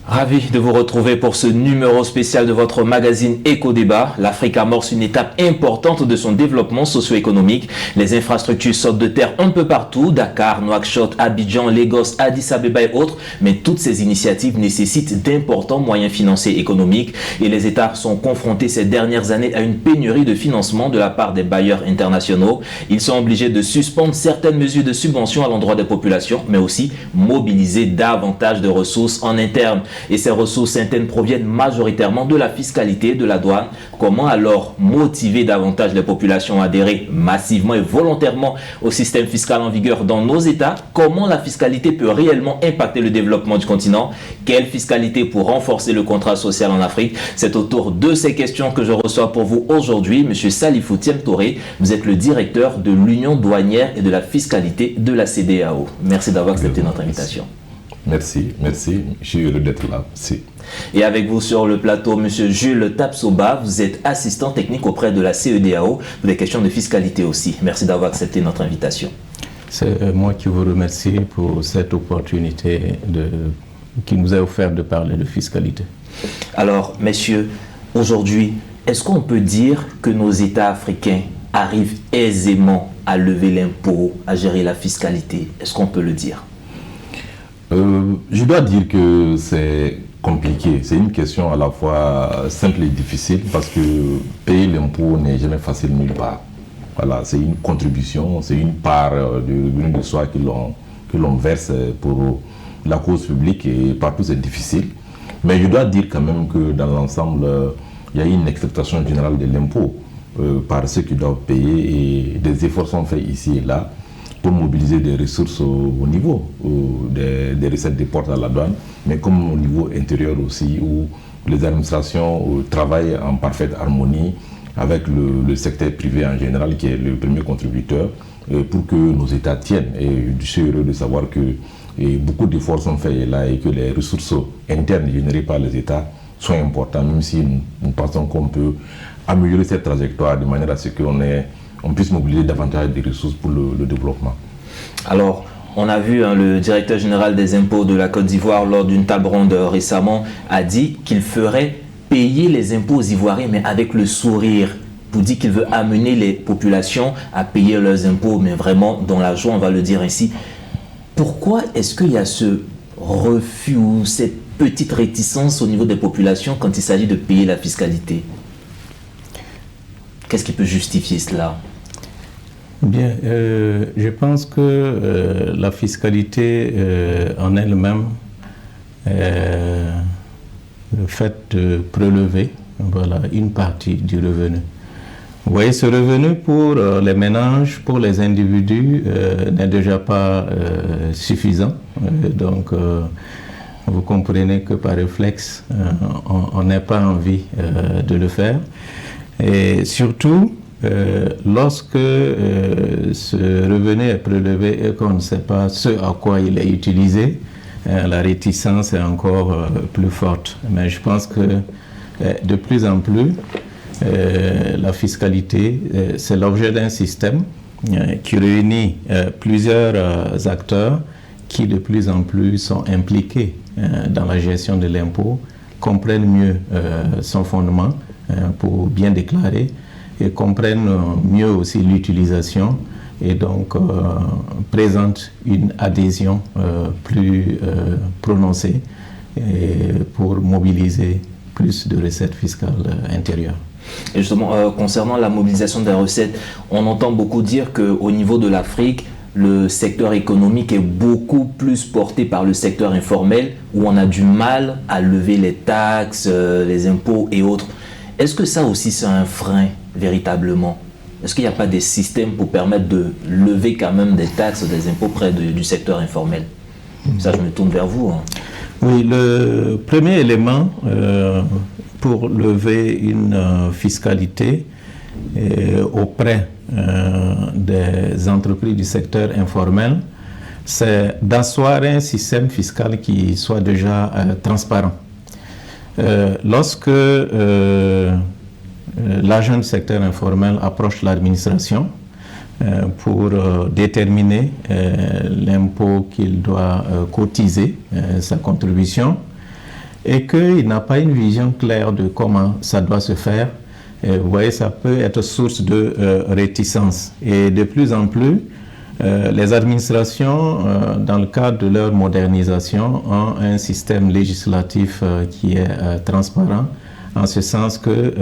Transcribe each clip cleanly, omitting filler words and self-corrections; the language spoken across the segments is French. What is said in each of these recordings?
Ravi de vous retrouver pour ce numéro spécial de votre magazine Éco-Débat. L'Afrique amorce une étape importante de son développement socio-économique. Les infrastructures sortent de terre un peu partout, Dakar, Nouakchott, Abidjan, Lagos, Addis Abeba et autres. Mais toutes ces initiatives nécessitent d'importants moyens financiers et économiques. Et les États sont confrontés ces dernières années à une pénurie de financement de la part des bailleurs internationaux. Ils sont obligés de suspendre certaines mesures de subvention à l'endroit des populations, mais aussi mobiliser davantage de ressources en interne. Et ces ressources internes proviennent majoritairement de la fiscalité, de la douane. Comment alors motiver davantage les populations à adhérer massivement et volontairement au système fiscal en vigueur dans nos États? Comment la fiscalité peut réellement impacter le développement du continent? Quelle fiscalité pour renforcer le contrat social en Afrique? C'est autour de ces questions que je reçois pour vous aujourd'hui, M. Salifou Thiem Touré. Vous êtes le directeur de l'Union douanière et de la fiscalité de la CEDEAO. Merci d'avoir accepté notre invitation. Merci. Je suis heureux d'être là. Merci. Et avec vous sur le plateau, M. Jules Tapsoba, vous êtes assistant technique auprès de la CEDEAO pour des questions de fiscalité aussi. Merci d'avoir accepté notre invitation. C'est moi qui vous remercie pour cette opportunité qui nous est offerte de parler de fiscalité. Alors, messieurs, aujourd'hui, est-ce qu'on peut dire que nos États africains arrivent aisément à lever l'impôt, à gérer la fiscalité? Est-ce qu'on peut le dire? Je dois dire que c'est compliqué. C'est une question à la fois simple et difficile parce que payer l'impôt n'est jamais facile nulle part. Voilà, c'est une contribution, c'est une part de revenu de soi que l'on verse pour la cause publique et partout c'est difficile. Mais je dois dire quand même que dans l'ensemble, il y a une acceptation générale de l'impôt par ceux qui doivent payer et des efforts sont faits ici et là pour mobiliser des ressources au niveau des recettes des portes à la douane, mais comme au niveau intérieur aussi, où les administrations travaillent en parfaite harmonie avec le secteur privé en général, qui est le premier contributeur, pour que nos États tiennent. Et je suis heureux de savoir que beaucoup d'efforts sont faits là et que les ressources internes générées par les États sont importantes, même si nous pensons qu'on peut améliorer cette trajectoire de manière à ce qu'on puisse mobiliser davantage de ressources pour le développement. Alors, on a vu le directeur général des impôts de la Côte d'Ivoire lors d'une table ronde récemment a dit qu'il ferait payer les impôts aux Ivoiriens, mais avec le sourire. Pour dire qu'il veut amener les populations à payer leurs impôts, mais vraiment dans la joie, on va le dire ainsi. Pourquoi est-ce qu'il y a ce refus ou cette petite réticence au niveau des populations quand il s'agit de payer la fiscalité? Qu'est-ce qui peut justifier cela? Bien, je pense que la fiscalité en elle-même, le fait de prélever une partie du revenu. Vous voyez, ce revenu pour les ménages, pour les individus, n'est déjà pas suffisant. Donc, vous comprenez que par réflexe, on n'a pas envie de le faire. Et surtout, lorsque ce revenu est prélevé et qu'on ne sait pas ce à quoi il est utilisé, la réticence est encore plus forte. Mais je pense que de plus en plus, la fiscalité, c'est l'objet d'un système qui réunit plusieurs acteurs qui de plus en plus sont impliqués dans la gestion de l'impôt, comprennent mieux son fondement pour bien déclarer et comprennent mieux aussi l'utilisation et donc présentent une adhésion plus prononcée pour mobiliser plus de recettes fiscales intérieures. Et justement, concernant la mobilisation des recettes, on entend beaucoup dire qu'au niveau de l'Afrique, le secteur économique est beaucoup plus porté par le secteur informel où on a du mal à lever les taxes, les impôts et autres. Est-ce que ça aussi c'est un frein véritablement? Est-ce qu'il n'y a pas des systèmes pour permettre de lever quand même des taxes, des impôts près du secteur informel? Ça, je me tourne vers vous. Oui, le premier élément pour lever une fiscalité auprès des entreprises du secteur informel, c'est d'asseoir un système fiscal qui soit déjà transparent. Lorsque l'agent du secteur informel approche l'administration pour déterminer l'impôt qu'il doit cotiser, sa contribution, et qu'il n'a pas une vision claire de comment ça doit se faire, vous voyez, ça peut être source de réticence. Et de plus en plus, les administrations, dans le cadre de leur modernisation, ont un système législatif qui est transparent, en ce sens que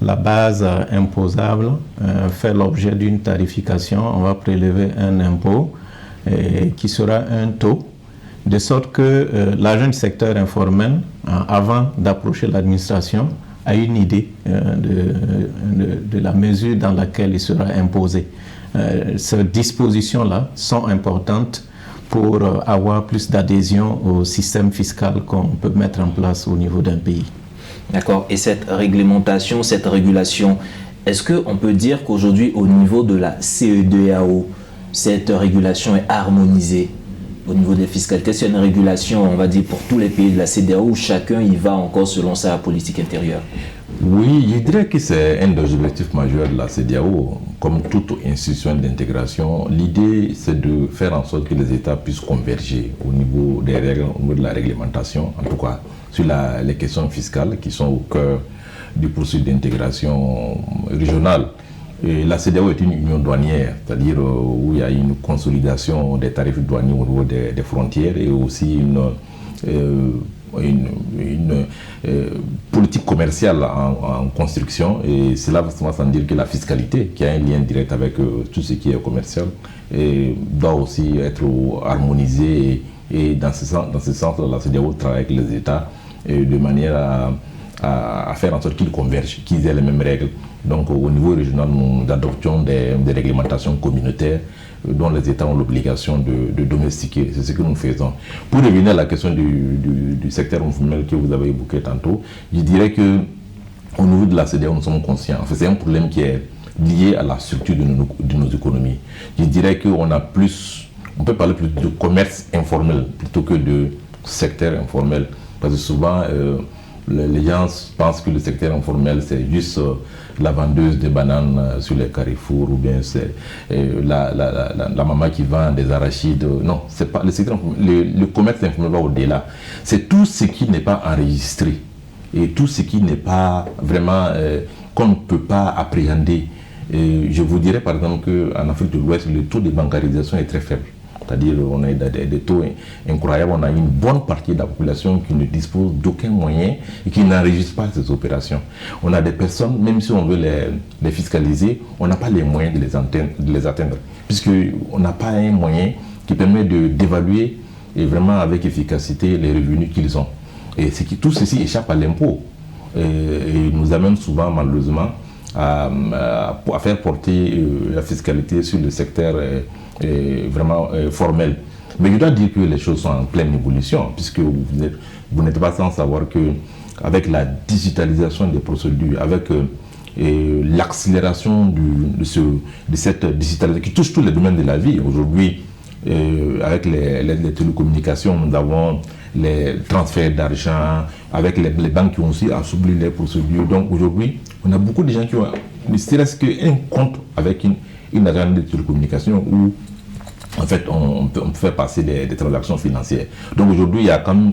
la base imposable fait l'objet d'une tarification. On va prélever un impôt qui sera un taux, de sorte que l'agent du secteur informel, avant d'approcher l'administration, a une idée de la mesure dans laquelle il sera imposé. Ces dispositions-là sont importantes pour avoir plus d'adhésion au système fiscal qu'on peut mettre en place au niveau d'un pays. D'accord. Et cette réglementation, cette régulation, est-ce qu'on peut dire qu'aujourd'hui, au niveau de la CEDEAO, cette régulation est harmonisée au niveau des fiscalités? C'est une régulation, on va dire, pour tous les pays de la CEDEAO où chacun y va encore selon sa politique intérieure? Oui, je dirais que c'est un des objectifs majeurs de la CEDEAO. Comme toute institution d'intégration, l'idée c'est de faire en sorte que les États puissent converger au niveau des règles, au niveau de la réglementation, en tout cas sur les questions fiscales qui sont au cœur du processus d'intégration régionale. Et la CEDEAO est une union douanière, c'est-à-dire où il y a une consolidation des tarifs douaniers au niveau des frontières et aussi une politique commerciale en construction, et cela va sans dire que la fiscalité, qui a un lien direct avec tout ce qui est commercial, doit aussi être harmonisée, et dans ce sens, la CEDEAO travaille avec les États de manière à faire en sorte qu'ils convergent, qu'ils aient les mêmes règles. Donc au niveau régional, nous adoptions des réglementations communautaires dont les États ont l'obligation de domestiquer. C'est ce que nous faisons. Pour revenir à la question du secteur informel que vous avez évoqué tantôt, je dirais qu'au niveau de la CEDEAO, nous sommes conscients. En fait, c'est un problème qui est lié à la structure de nos économies. Je dirais qu'on peut parler plus de commerce informel plutôt que de secteur informel. Parce que souvent, les gens pensent que le secteur informel, c'est juste la vendeuse de bananes sur les carrefours, ou bien c'est la maman qui vend des arachides. Non, c'est pas le secteur informel. Le commerce informel va au-delà. C'est tout ce qui n'est pas enregistré et tout ce qui n'est pas vraiment, qu'on ne peut pas appréhender. Et je vous dirais par exemple qu'en Afrique de l'Ouest, le taux de bancarisation est très faible. C'est-à-dire qu'on a des taux incroyables, on a une bonne partie de la population qui ne dispose d'aucun moyen et qui n'enregistre pas ces opérations. On a des personnes, même si on veut les fiscaliser, on n'a pas les moyens de les atteindre, puisqu'on n'a pas un moyen qui permet d'évaluer et vraiment avec efficacité les revenus qu'ils ont. Et tout ceci échappe à l'impôt et nous amène souvent malheureusement à faire porter la fiscalité sur le secteur vraiment formel. Mais je dois dire que les choses sont en pleine évolution, puisque vous n'êtes pas sans savoir qu'avec la digitalisation des procédures, avec l'accélération de cette digitalisation qui touche tous les domaines de la vie, aujourd'hui, avec les télécommunications, nous avons les transferts d'argent, avec les banques qui ont aussi assoupli les procédures. Donc aujourd'hui, on a beaucoup de gens qui ont ne serait-ce qu'un compte avec une agence de télécommunication où en fait on peut faire passer des transactions financières. Donc aujourd'hui, il y a comme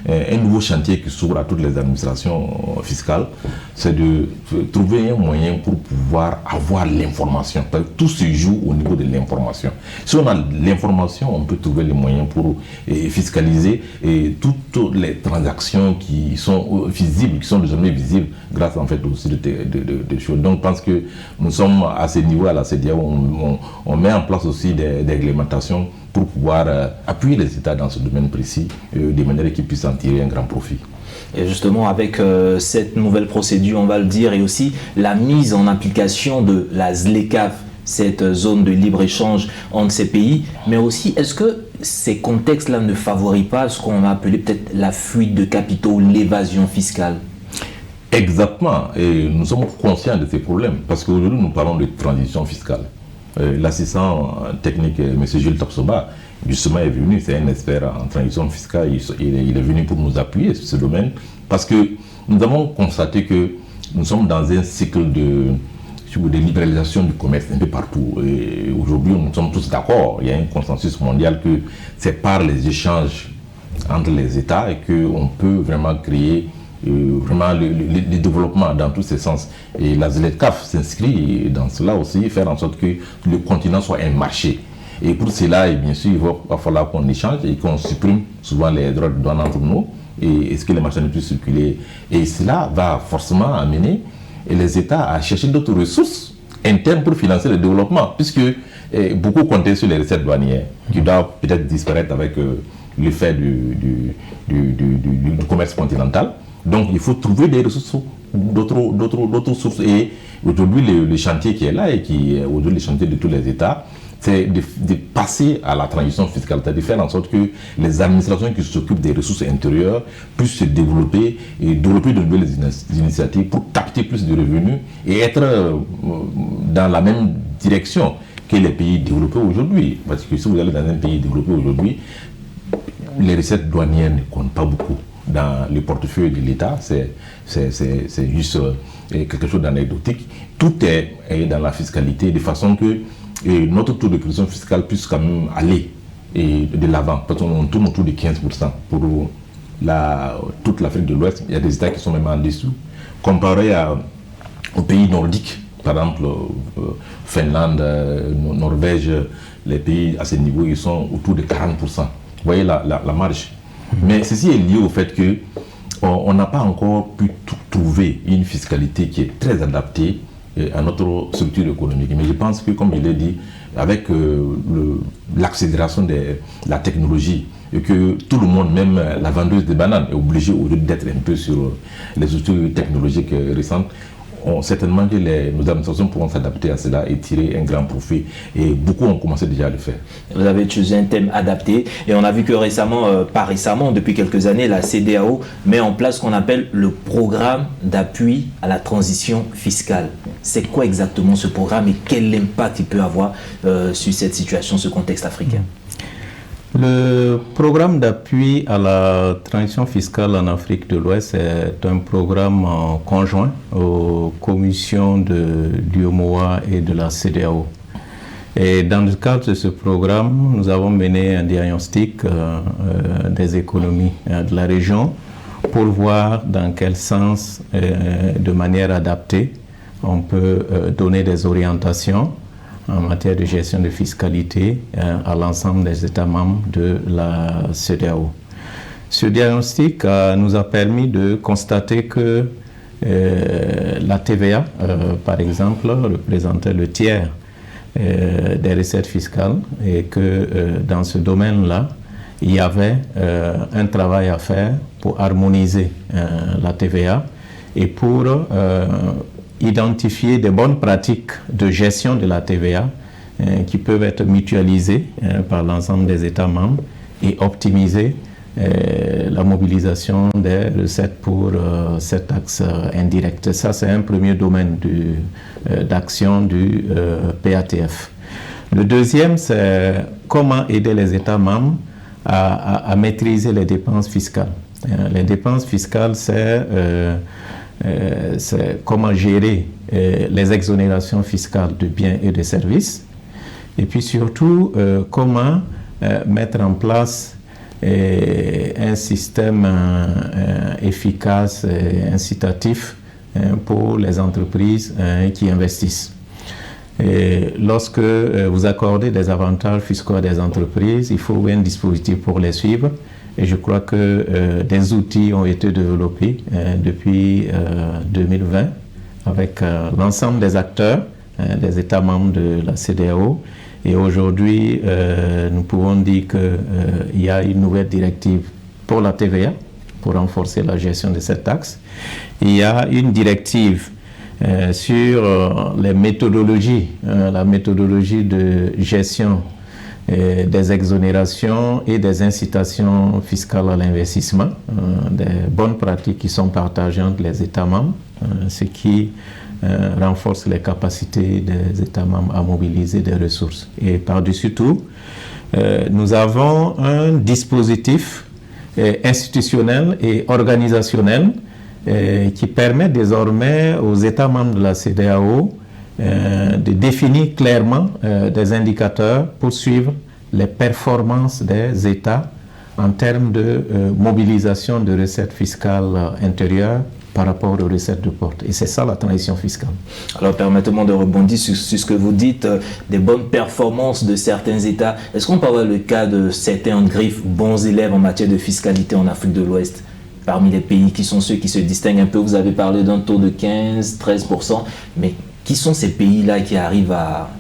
un nouveau chantier qui s'ouvre à toutes les administrations fiscales, c'est de trouver un moyen pour pouvoir avoir l'information. Tout se joue au niveau de l'information. Si on a l'information, on peut trouver les moyens pour fiscaliser toutes les transactions qui sont visibles, qui sont désormais visibles grâce en fait aussi de choses. Donc je pense que nous sommes à ce niveau à la CEDEAO, on met en place aussi des réglementations pour pouvoir appuyer les États dans ce domaine précis de manière qu'ils puissent en tirer un grand profit. Et justement, avec cette nouvelle procédure, on va le dire, et aussi la mise en application de la ZLECAf, cette zone de libre-échange entre ces pays, mais aussi, est-ce que ces contextes-là ne favorisent pas ce qu'on a appelé peut-être la fuite de capitaux, l'évasion fiscale? Exactement, et nous sommes conscients de ces problèmes, parce qu'aujourd'hui, nous parlons de transition fiscale. L'assistant technique, M. Gilles Topsoba, justement est venu, c'est un expert en transition fiscale, il est venu pour nous appuyer sur ce domaine, parce que nous avons constaté que nous sommes dans un cycle de libéralisation du commerce un peu partout. Aujourd'hui, nous sommes tous d'accord, il y a un consensus mondial que c'est par les échanges entre les États et qu'on peut vraiment créer vraiment le développement dans tous ces sens. Et la ZLECAf s'inscrit dans cela aussi, faire en sorte que le continent soit un marché. Et pour cela, et bien sûr, il va falloir qu'on échange et qu'on supprime souvent les droits de douane entre nous et est-ce que les marchés ne puissent circuler. Et cela va forcément amener les États à chercher d'autres ressources internes pour financer le développement, puisque beaucoup comptaient sur les recettes douanières qui doivent peut-être disparaître avec l'effet du commerce continental. Donc il faut trouver des ressources, d'autres sources. Et aujourd'hui, le chantier qui est là et qui est aujourd'hui le chantier de tous les États, c'est de passer à la transition fiscale, c'est-à-dire de faire en sorte que les administrations qui s'occupent des ressources intérieures puissent se développer et développer de nouvelles initiatives pour capter plus de revenus et être dans la même direction que les pays développés aujourd'hui. Parce que si vous allez dans un pays développé aujourd'hui, les recettes douanières ne comptent pas beaucoup dans le portefeuille de l'État, c'est juste quelque chose d'anecdotique. Tout est dans la fiscalité de façon que notre taux de pression fiscale puisse quand même aller de l'avant, parce qu'on tourne autour de 15% pour toute l'Afrique de l'Ouest. Il y a des États qui sont même en dessous. Comparé aux pays nordiques, par exemple Finlande, Norvège, les pays à ce niveau, ils sont autour de 40%. Vous voyez la marge. Mais ceci est lié au fait qu'on n'a pas encore pu trouver une fiscalité qui est très adaptée à notre structure économique. Mais je pense que, comme il est dit, avec l'accélération de la technologie, et que tout le monde, même la vendeuse de bananes, est obligée aujourd'hui d'être un peu sur les outils technologiques récents, certainement que nos administrations pourront s'adapter à cela et tirer un grand profit. Et beaucoup ont commencé déjà à le faire. Vous avez utilisé un thème adapté et on a vu que depuis quelques années, la CEDEAO met en place ce qu'on appelle le programme d'appui à la transition fiscale. C'est quoi exactement ce programme et quel impact il peut avoir sur cette situation, ce contexte africain? Le programme d'appui à la transition fiscale en Afrique de l'Ouest est un programme conjoint aux commissions de l'UEMOA et de la CEDEAO. Et dans le cadre de ce programme, nous avons mené un diagnostic des économies de la région pour voir dans quel sens, de manière adaptée, on peut donner des orientations en matière de gestion de fiscalité à l'ensemble des États membres de la CEDEAO. Ce diagnostic nous a permis de constater que la TVA, par exemple, représentait le tiers des recettes fiscales et que dans ce domaine-là, il y avait un travail à faire pour harmoniser la TVA et pour identifier des bonnes pratiques de gestion de la TVA qui peuvent être mutualisées par l'ensemble des États membres et optimiser la mobilisation des recettes pour cette taxe indirecte. Ça, c'est un premier domaine d'action du PATF. Le deuxième, c'est comment aider les États membres à maîtriser les dépenses fiscales. Les dépenses fiscales, c'est comment gérer les exonérations fiscales de biens et de services, et puis surtout comment mettre en place un système efficace et incitatif pour les entreprises qui investissent. Et lorsque vous accordez des avantages fiscaux à des entreprises, il faut un dispositif pour les suivre. Et je crois que des outils ont été développés depuis 2020 avec l'ensemble des acteurs des États membres de la CEDEAO. Et aujourd'hui, nous pouvons dire qu'il y a une nouvelle directive pour la TVA, pour renforcer la gestion de cette taxe. Il y a une directive sur les méthodologies, la méthodologie de gestion des exonérations et des incitations fiscales à l'investissement, des bonnes pratiques qui sont partagées entre les États membres, ce qui renforce les capacités des États membres à mobiliser des ressources. Et par-dessus tout, nous avons un dispositif institutionnel et organisationnel qui permet désormais aux États membres de la CEDEAO de définir clairement des indicateurs pour suivre les performances des États en termes de mobilisation de recettes fiscales intérieures par rapport aux recettes de porte. Et c'est ça la transition fiscale. Alors permettez-moi de rebondir sur ce que vous dites, des bonnes performances de certains États. Est-ce qu'on peut avoir le cas de certains griffes bons élèves en matière de fiscalité en Afrique de l'Ouest, parmi les pays qui sont ceux qui se distinguent un peu? Vous avez parlé d'un taux de 15-13%, mais qui sont ces pays-là qui arrivent à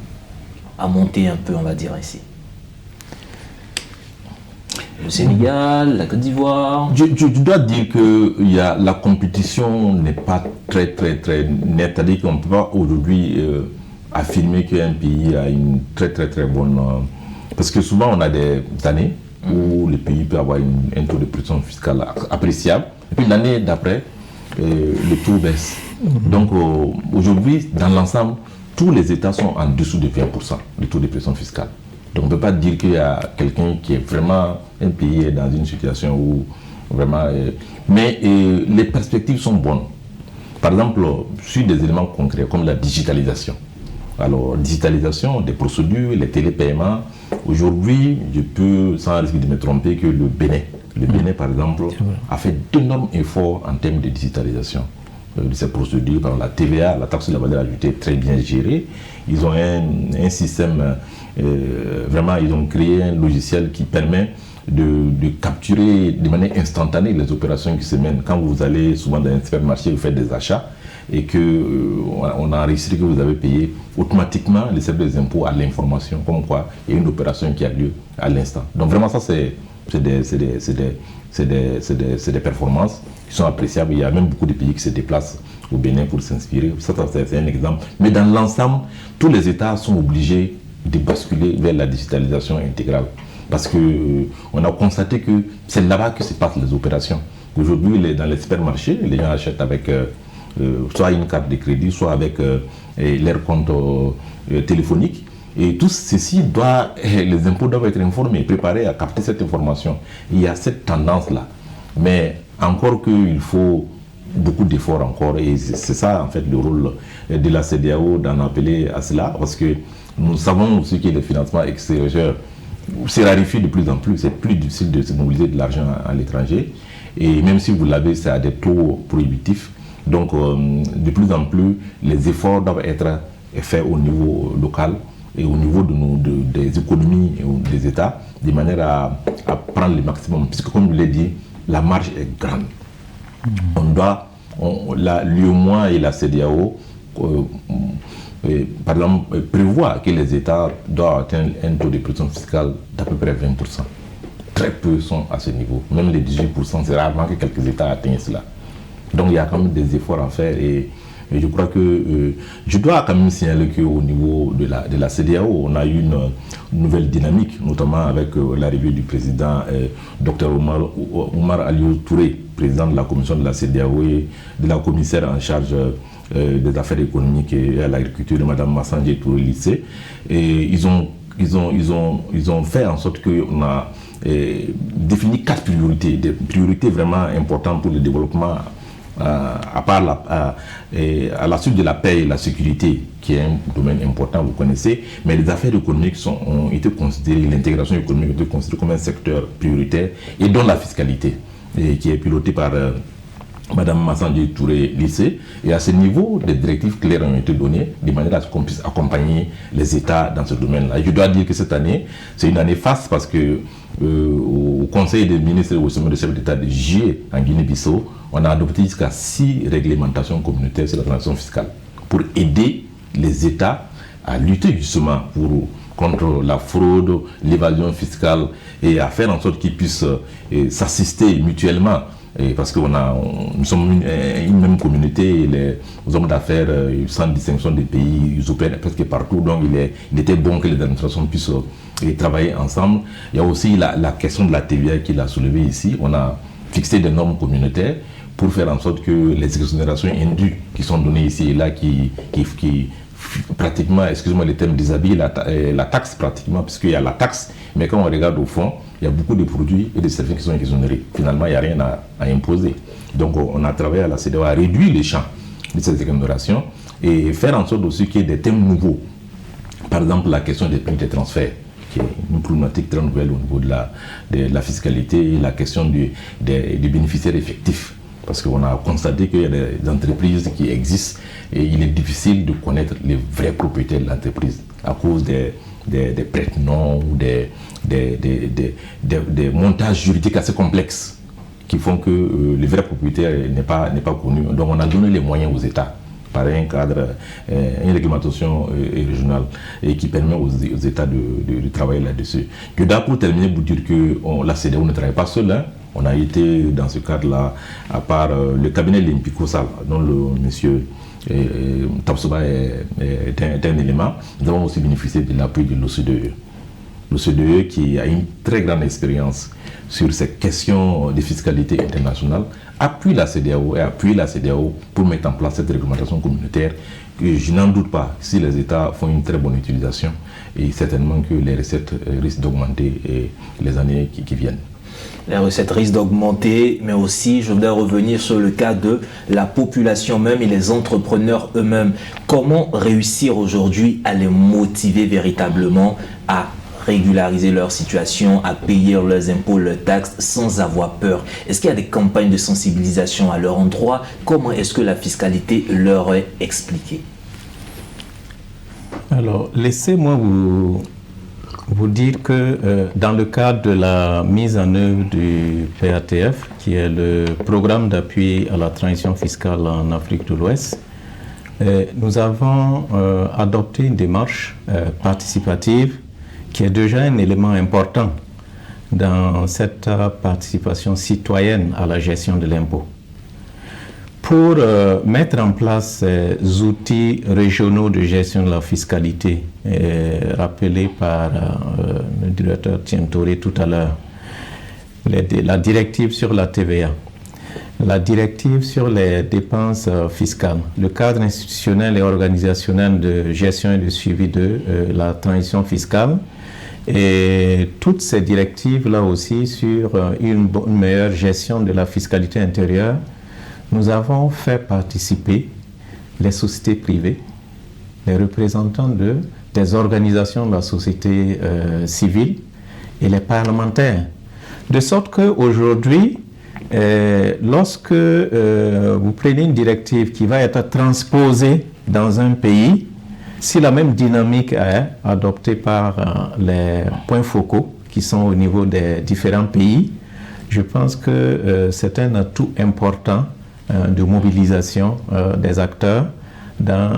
monter un peu, on va dire ainsi? Le Sénégal, la Côte d'Ivoire. Je dois dire que la compétition n'est pas très nette. C'est-à-dire qu'on ne peut pas aujourd'hui affirmer qu'un pays a une très bonne... parce que souvent on a des années où le pays peut avoir un taux de pression fiscale appréciable. Et puis l'année d'après, le taux baisse. Donc aujourd'hui, dans l'ensemble, tous les États sont en dessous de 20% de taux de pression fiscale. Donc on ne peut pas dire qu'il y a quelqu'un qui est vraiment, un pays est dans une situation où vraiment... mais les perspectives sont bonnes. Par exemple, sur des éléments concrets comme la digitalisation. Alors, digitalisation des procédures, les télépaiements. Aujourd'hui, je peux, sans risque de me tromper, que le Bénin, par exemple, a fait d'énormes efforts en termes de digitalisation de ces procédures. Par exemple, la TVA, la taxe sur la valeur ajoutée, très bien gérée. Ils ont un système, vraiment, ils ont créé un logiciel qui permet de capturer de manière instantanée les opérations qui se mènent. Quand vous allez souvent dans un supermarché, vous faites des achats et qu'on a enregistré que vous avez payé, automatiquement, les services des impôts à l'information, comme quoi il y a une opération qui a lieu à l'instant. Donc vraiment, ça, c'est des performances qui sont appréciables. Il y a même beaucoup de pays qui se déplacent au Bénin pour s'inspirer. Ça, c'est un exemple. Mais dans l'ensemble, tous les États sont obligés de basculer vers la digitalisation intégrale. Parce qu'on a constaté que c'est là-bas que se passent les opérations. Aujourd'hui, dans les supermarchés, les gens achètent avec soit une carte de crédit, soit avec leur compte téléphonique. Et tout ceci les impôts doivent être informés, préparés à capter cette information. Il y a cette tendance-là. Mais encore qu'il faut beaucoup d'efforts encore, et c'est ça en fait le rôle de la CEDEAO d'en appeler à cela, parce que nous savons aussi que le financement extérieur se raréfie de plus en plus. C'est plus difficile de se mobiliser de l'argent à l'étranger. Et même si vous l'avez, c'est à des taux prohibitifs. Donc, de plus en plus, les efforts doivent être faits au niveau local et au niveau des économies et des États, de manière à prendre le maximum. Puisque, comme je l'ai dit, la marge est grande. L'UEMOA et la CEDEAO, par exemple, prévoient que les États doivent atteindre un taux de pression fiscale d'à peu près 20%. Très peu sont à ce niveau. Même les 18%, c'est rarement que quelques États atteignent cela. Donc il y a quand même des efforts à faire et je crois que je dois quand même signaler qu'au niveau de la CEDEAO, on a eu une nouvelle dynamique, notamment avec l'arrivée du président Dr Oumar Aliou Touré, président de la commission de la CEDEAO et de la commissaire en charge des affaires économiques et à l'agriculture, Mme Massanjé Touré Lissé. Et ils ont fait en sorte qu'on a défini 4 priorités, des priorités vraiment importantes pour le développement. À la suite de la paix et la sécurité, qui est un domaine important, vous connaissez, mais les affaires économiques ont été considérées, l'intégration économique a été considérée comme un secteur prioritaire, et dont la fiscalité, qui est pilotée par Mme Massanjé Touré Lissé. Et à ce niveau, des directives claires ont été données, de manière à ce qu'on puisse accompagner les États dans ce domaine-là. Et je dois dire que cette année, c'est une année faste parce que au Conseil des ministres et au sommet des chefs d'État de juillet en Guinée-Bissau, on a adopté jusqu'à 6 réglementations communautaires sur la transaction fiscale pour aider les États à lutter justement contre la fraude, l'évasion fiscale et à faire en sorte qu'ils puissent s'assister mutuellement. Parce que nous sommes une même communauté, et les hommes d'affaires, sans distinction des pays, ils opèrent presque partout, donc il était bon que les administrations puissent travailler ensemble. Il y a aussi la question de la TVA qu'il a soulevée ici. On a fixé des normes communautaires pour faire en sorte que les exonérations indues qui sont données ici et là, qui pratiquement, excusez-moi le terme, déshabillent la taxe pratiquement, puisqu'il y a la taxe, mais quand on regarde au fond, il y a beaucoup de produits et de services qui sont exonérés. Finalement, il n'y a rien à imposer. Donc, on a travaillé à la CEDEAO à réduire les champs de ces exonérations et faire en sorte aussi qu'il y ait des thèmes nouveaux. Par exemple, la question des prix des transferts, qui est une problématique très nouvelle au niveau de la fiscalité et la question des bénéficiaires effectifs. Parce qu'on a constaté qu'il y a des entreprises qui existent et il est difficile de connaître les vrais propriétaires de l'entreprise à cause des prête-noms ou des montages juridiques assez complexes qui font que le vrai propriétaire n'est pas connu. Donc on a donné les moyens aux États par un cadre, une réglementation régionale et qui permet aux États de travailler là-dessus. Que pour terminer, pour dire que la CEDEAO ne travaille pas seule. Hein. On a été dans ce cadre-là, à part le cabinet Limpico-Sal, dont le monsieur Tapsoba est un élément, nous avons aussi bénéficié de l'appui de l'OCDE. L'OCDE qui a une très grande expérience sur ces questions de fiscalité internationale, appuie la CEDEAO pour mettre en place cette réglementation communautaire que je n'en doute pas, si les États font une très bonne utilisation, et certainement que les recettes risquent d'augmenter les années qui viennent. Les recettes risquent d'augmenter, mais aussi je voudrais revenir sur le cas de la population même et les entrepreneurs eux-mêmes. Comment réussir aujourd'hui à les motiver véritablement à régulariser leur situation, à payer leurs impôts, leurs taxes sans avoir peur? Est-ce qu'il y a des campagnes de sensibilisation à leur endroit? Comment est-ce que la fiscalité leur est expliquée? Alors, laissez-moi vous dire que dans le cadre de la mise en œuvre du PATF, qui est le programme d'appui à la transition fiscale en Afrique de l'Ouest, nous avons adopté une démarche participative qui est déjà un élément important dans cette participation citoyenne à la gestion de l'impôt. Pour mettre en place ces outils régionaux de gestion de la fiscalité, rappelés par le directeur Tientoré tout à l'heure, la directive sur la TVA, la directive sur les dépenses fiscales, le cadre institutionnel et organisationnel de gestion et de suivi de la transition fiscale, et toutes ces directives-là aussi sur une meilleure gestion de la fiscalité intérieure. Nous avons fait participer les sociétés privées, les représentants des organisations de la société civile et les parlementaires. De sorte qu'aujourd'hui, lorsque vous prenez une directive qui va être transposée dans un pays, si la même dynamique est adoptée par les points focaux qui sont au niveau des différents pays, je pense que c'est un atout important de mobilisation des acteurs dans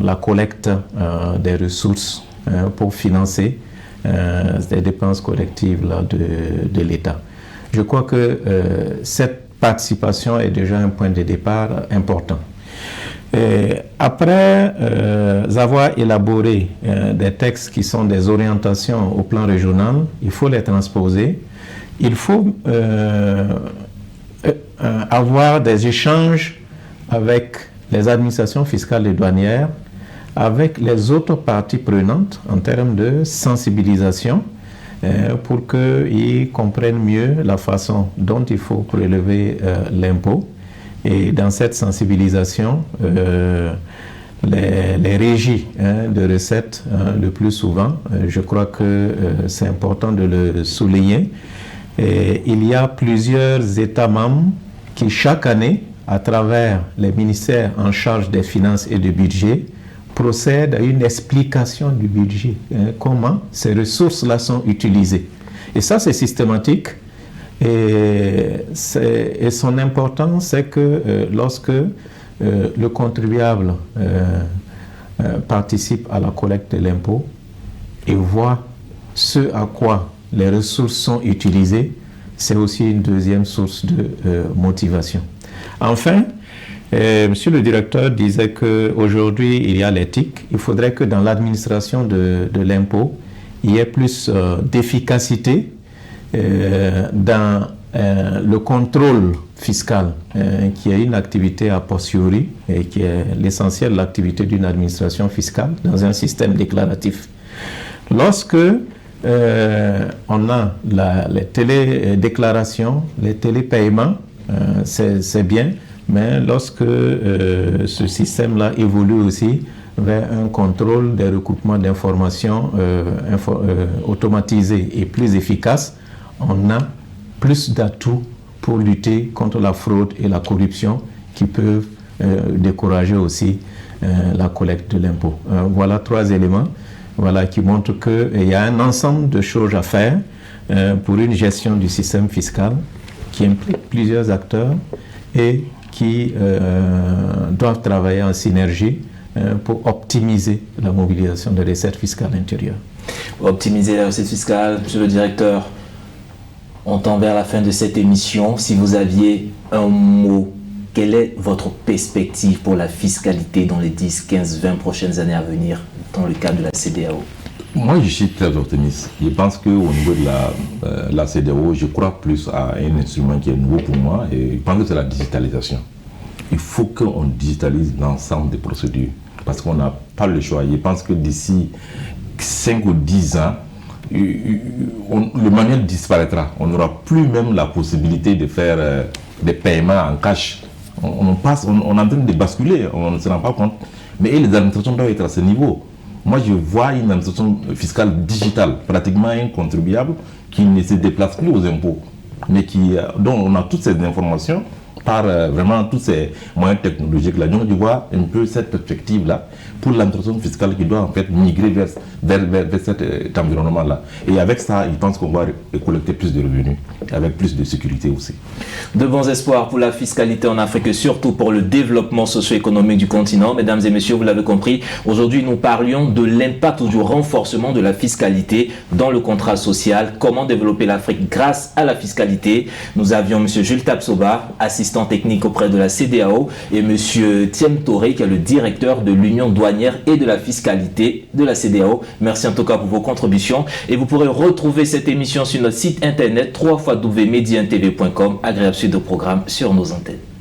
la collecte des ressources pour financer les dépenses collectives là, de l'État. Je crois que cette participation est déjà un point de départ important. Et après avoir élaboré des textes qui sont des orientations au plan régional, il faut les transposer. Il faut avoir des échanges avec les administrations fiscales et douanières, avec les autres parties prenantes en termes de sensibilisation pour qu'ils comprennent mieux la façon dont il faut prélever l'impôt. Et dans cette sensibilisation, les régies de recettes, le plus souvent, je crois que c'est important de le souligner. Et il y a plusieurs États membres qui, chaque année, à travers les ministères en charge des finances et du budget, procèdent à une explication du budget, comment ces ressources-là sont utilisées. Et ça, c'est systématique. Et son importance, c'est que lorsque le contribuable participe à la collecte de l'impôt et voit ce à quoi les ressources sont utilisées, c'est aussi une deuxième source de motivation. Enfin, Monsieur le directeur disait qu'aujourd'hui, il y a l'éthique. Il faudrait que dans l'administration de l'impôt, il y ait plus d'efficacité dans le contrôle fiscal, qui est une activité a posteriori et qui est l'essentiel de l'activité d'une administration fiscale dans un système déclaratif. Lorsque on a les télédéclarations, les télépaiements, c'est bien, mais lorsque ce système-là évolue aussi vers un contrôle des recoupements d'informations automatisés et plus efficaces, on a plus d'atouts pour lutter contre la fraude et la corruption qui peuvent décourager aussi la collecte de l'impôt. Voilà 3 éléments qui montrent qu'il y a un ensemble de choses à faire pour une gestion du système fiscal qui implique plusieurs acteurs et qui doivent travailler en synergie pour optimiser la mobilisation des recettes fiscales intérieures. Optimiser les recettes fiscales, monsieur le directeur, on tend vers la fin de cette émission. Si vous aviez un mot, quelle est votre perspective pour la fiscalité dans les 10, 15, 20 prochaines années à venir dans le cadre de la CEDEAO? Moi, je suis très optimiste. Je pense qu'au niveau de la CEDEAO, je crois plus à un instrument qui est nouveau pour moi et je pense que c'est la digitalisation. Il faut qu'on digitalise l'ensemble des procédures parce qu'on n'a pas le choix. Je pense que d'ici 5 ou 10 ans, le manuel disparaîtra. On n'aura plus même la possibilité de faire des paiements en cash. On est en train de basculer, on ne se rend pas compte. Mais les administrations doivent être à ce niveau. Moi, je vois une administration fiscale digitale, pratiquement un contribuable qui ne se déplace plus aux impôts, mais dont on a toutes ces informations par vraiment tous ces moyens technologiques-là. Donc, je vois un peu cette perspective-là pour l'administration fiscale qui doit en fait migrer vers cet environnement-là. Et avec ça, je pense qu'on va collecter plus de revenus, avec plus de sécurité aussi. De bons espoirs pour la fiscalité en Afrique et surtout pour le développement socio-économique du continent. Mesdames et messieurs, vous l'avez compris, aujourd'hui nous parlions de l'impact ou du renforcement de la fiscalité dans le contrat social. Comment développer l'Afrique grâce à la fiscalité. Nous avions M. Jules Tapsoba, assistant technique auprès de la CEDEAO, et M. Thiem Touré, qui est le directeur de l'Union douanière et de la fiscalité de la CEDEAO. Merci en tout cas pour vos contributions. Et vous pourrez retrouver cette émission sur notre site internet www.mediantv.com. Agréable suite de programme sur nos antennes.